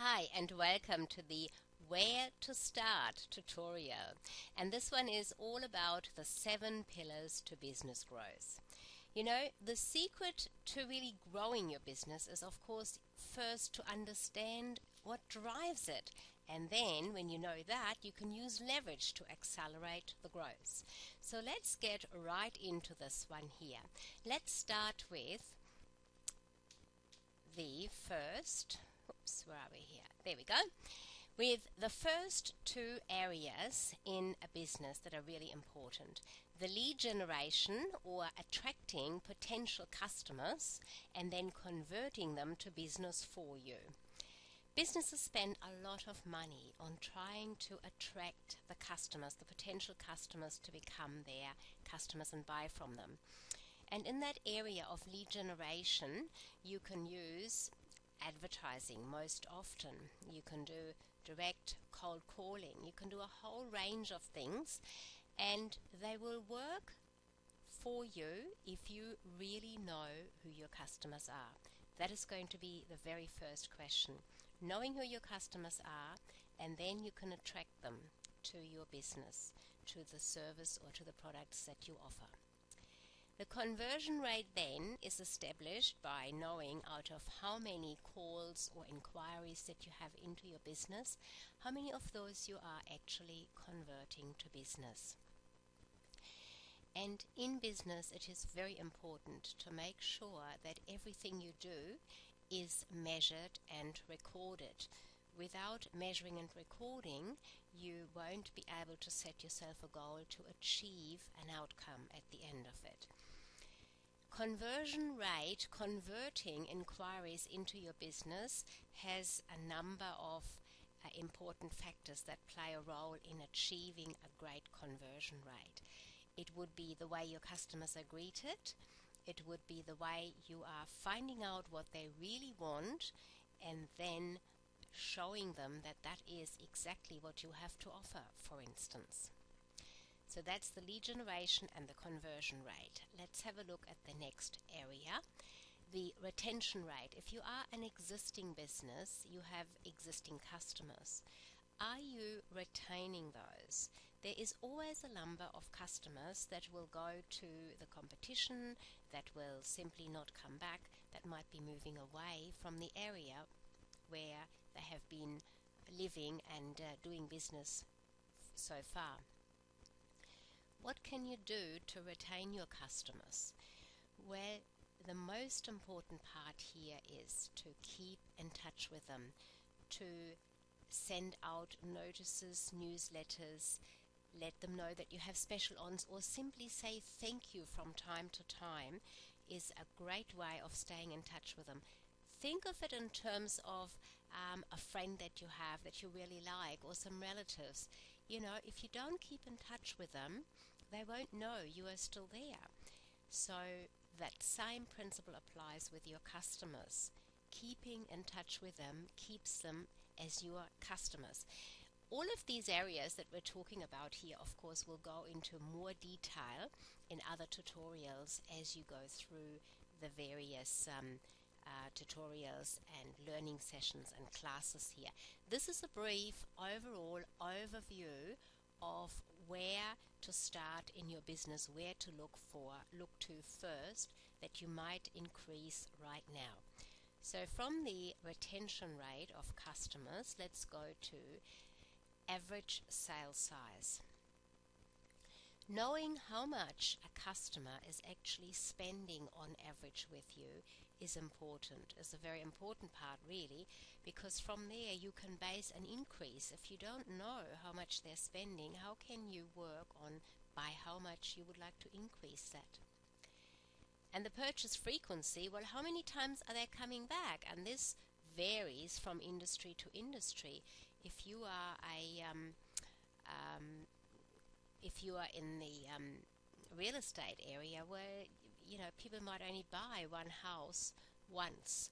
Hi and welcome to the Where to Start tutorial. And this one is all about the 7 pillars to business growth. You know, the secret to really growing your business is, of course, first to understand what drives it. And then, when you know that, you can use leverage to accelerate the growth. So let's get right into this one here. Let's start with the first, where are we here? There we go. With the first 2 areas in a business that are really important. The lead generation, or attracting potential customers and then converting them to business for you. Businesses spend a lot of money on trying to attract the customers, the potential customers, to become their customers and buy from them. And in that area of lead generation, you can use advertising most often. You can do direct cold calling. You can do a whole range of things, and they will work for you if you really know who your customers are. That is going to be the very first question. Knowing who your customers are, and then you can attract them to your business, to the service or to the products that you offer. The conversion rate then is established by knowing out of how many calls or inquiries that you have into your business, how many of those you are actually converting to business. And in business, it is very important to make sure that everything you do is measured and recorded. Without measuring and recording, you won't be able to set yourself a goal to achieve an outcome at the end of it. Conversion rate, converting inquiries into your business, has a number of important factors that play a role in achieving a great conversion rate. It would be the way your customers are greeted. It would be the way you are finding out what they really want and then showing them that that is exactly what you have to offer, for instance. So that's the lead generation and the conversion rate. Let's have a look at the next area, the retention rate. If you are an existing business, you have existing customers. Are you retaining those? There is always a number of customers that will go to the competition, that will simply not come back, that might be moving away from the area where they have been living and doing business so far. What can you do to retain your customers? Well, the most important part here is to keep in touch with them, to send out notices, newsletters, let them know that you have special ons, or simply say thank you from time to time is a great way of staying in touch with them. Think of it in terms of a friend that you have that you really like, or some relatives. You know, if you don't keep in touch with them, they won't know you are still there. So that same principle applies with your customers. Keeping in touch with them keeps them as your customers. All of these areas that we're talking about here, of course, will go into more detail in other tutorials as you go through the various tutorials and learning sessions and classes here. This is a brief overall overview of where to start in your business, where to look to first that you might increase right now. So from the retention rate of customers, let's go to average sale size. Knowing how much a customer is actually spending on average with you is important. It's a very important part, really, because from there you can base an increase. If you don't know how much they're spending, how can you work on by how much you would like to increase that? And the purchase frequency, well, how many times are they coming back? And this varies from industry to industry. If you are in the real estate area, where people might only buy one house once,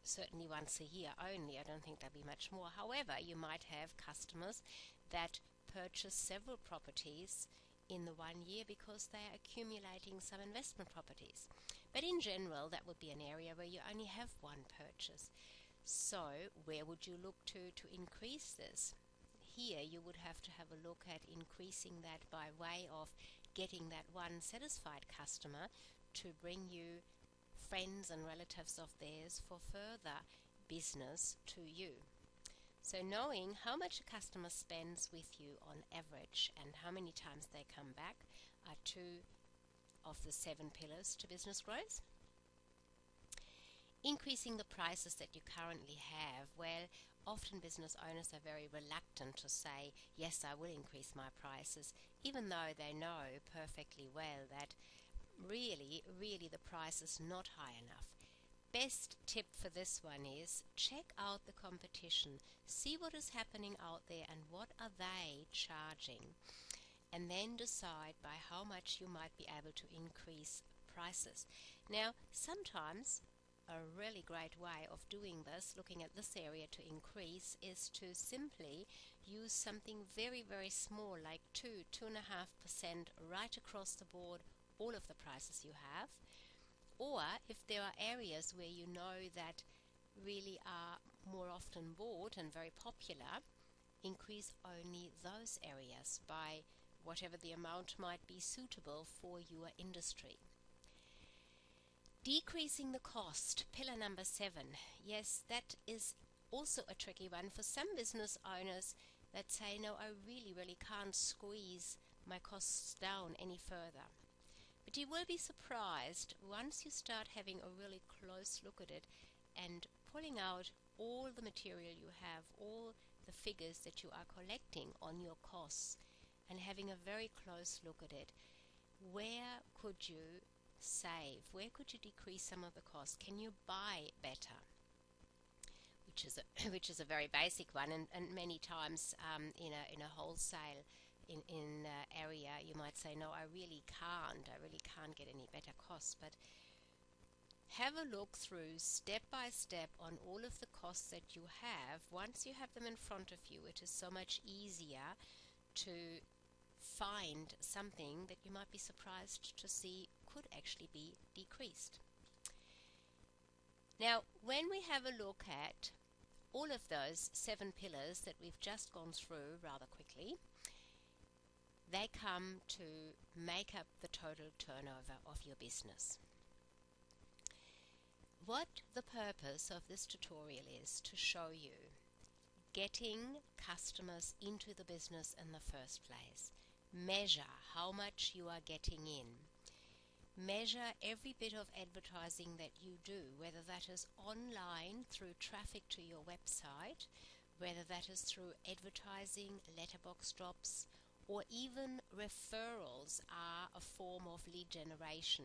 certainly once a year only. I don't think there'll be much more. However, you might have customers that purchase several properties in the 1 year because they are accumulating some investment properties. But in general, that would be an area where you only have one purchase. So where would you look to increase this? Here you would have to have a look at increasing that by way of getting that one satisfied customer to bring you friends and relatives of theirs for further business to you. So knowing how much a customer spends with you on average and how many times they come back are two of the 7 pillars to business growth. Increasing the prices that you currently have. Well, often business owners are very reluctant to say, yes, I will increase my prices, even though they know perfectly well that really the price is not high enough. Best tip for this one is check out the competition, see what is happening out there and what are they charging, and then decide by how much you might be able to increase prices. Now, sometimes a really great way of doing this, looking at this area to increase, is to simply use something very small like 2.5% right across the board, all of the prices you have. Or if there are areas where you know that really are more often bought and very popular, increase only those areas by whatever the amount might be suitable for your industry. Decreasing the cost, pillar number 7. Yes, that is also a tricky one for some business owners that say, no, I really can't squeeze my costs down any further. But you will be surprised once you start having a really close look at it and pulling out all the material you have, all the figures that you are collecting on your costs, and having a very close look at it. Where could you save? Where could you decrease some of the costs? Can you buy better? Which is a very basic one, and many times in a wholesale area you might say, no, I really can't get any better costs. But have a look through step by step on all of the costs that you have. Once you have them in front of you, it is so much easier to find something that you might be surprised to see could actually be decreased. Now, when we have a look at all of those 7 pillars that we've just gone through rather quickly, they come to make up the total turnover of your business. What the purpose of this tutorial is to show you getting customers into the business in the first place. Measure how much you are getting in. Measure every bit of advertising that you do, whether that is online through traffic to your website, whether that is through advertising, letterbox drops, or even referrals are a form of lead generation.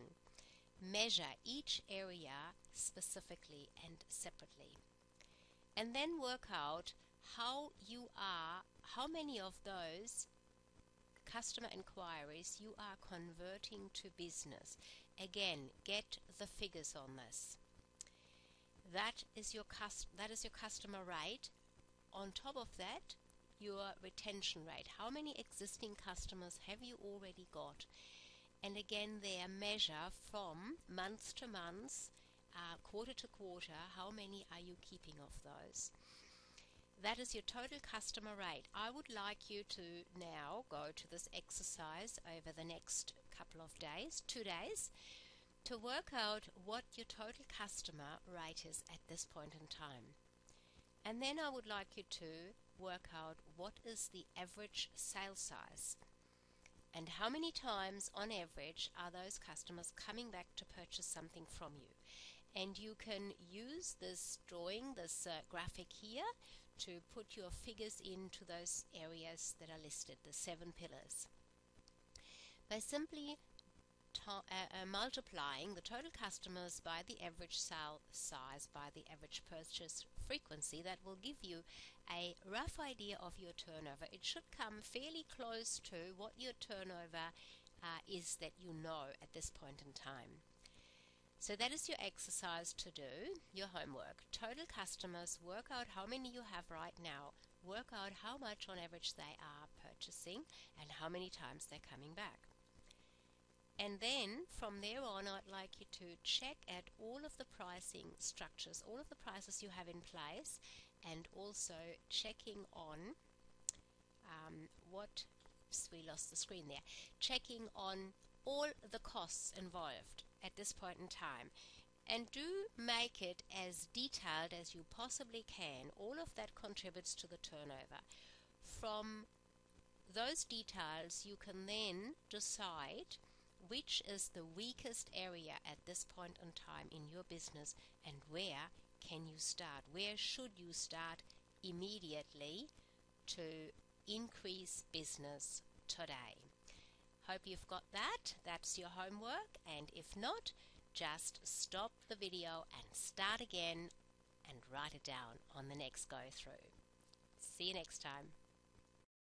Measure each area specifically and separately. And then work out how many of those customer inquiries you are converting to business. Again, get the figures on this. That is your customer rate. On top of that, your retention rate. How many existing customers have you already got? And again, there measure from month to month, quarter to quarter, how many are you keeping of those? That is your total customer rate. I would like you to now go to this exercise over the next couple of days, 2 days, to work out what your total customer rate is at this point in time. And then I would like you to work out what is the average sale size and how many times on average are those customers coming back to purchase something from you. And you can use this drawing, this graphic here, to put your figures into those areas that are listed, the 7 pillars. By simply multiplying the total customers by the average sale size by the average purchase frequency, that will give you a rough idea of your turnover. It should come fairly close to what your turnover is that you know at this point in time. So that is your exercise to do, your homework. Total customers, work out how many you have right now, work out how much on average they are purchasing and how many times they're coming back. And then from there on, I'd like you to check at all of the pricing structures, all of the prices you have in place, and also checking on we lost the screen there, checking on all the costs involved at this point in time. And do make it as detailed as you possibly can. All of that contributes to the turnover. From those details, you can then decide which is the weakest area at this point in time in your business and where can you start? Where should you start immediately to increase business today? Hope you've got that. That's your homework, and if not, just stop the video and start again and write it down on the next go through. See you next time.